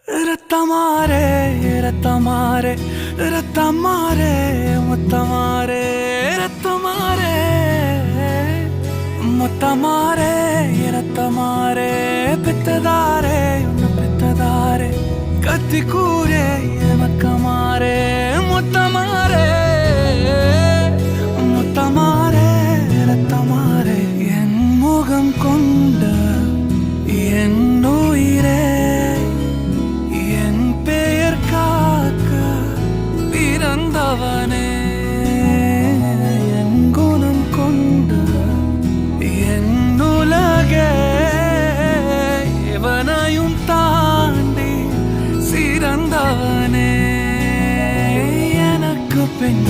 ரத்தமாரே ரத்தமாரே ரத்தமாரே முத்தமாரே ரத்தமாரே முத்தமாரே ரத்தமாரே பெத்ததாரே உன்னை பெத்ததாரே கத்தி கூரே மக்கமாரே முத்தமாரே முத்தமாரே ரத்தமாரே என் முகம் கொண்ட என் உயிரே பிறந்தவனே என் குணம் கொண்டு என் உலகே இவனையும் தாண்டி சிறந்தவனே எனக்கு பெண்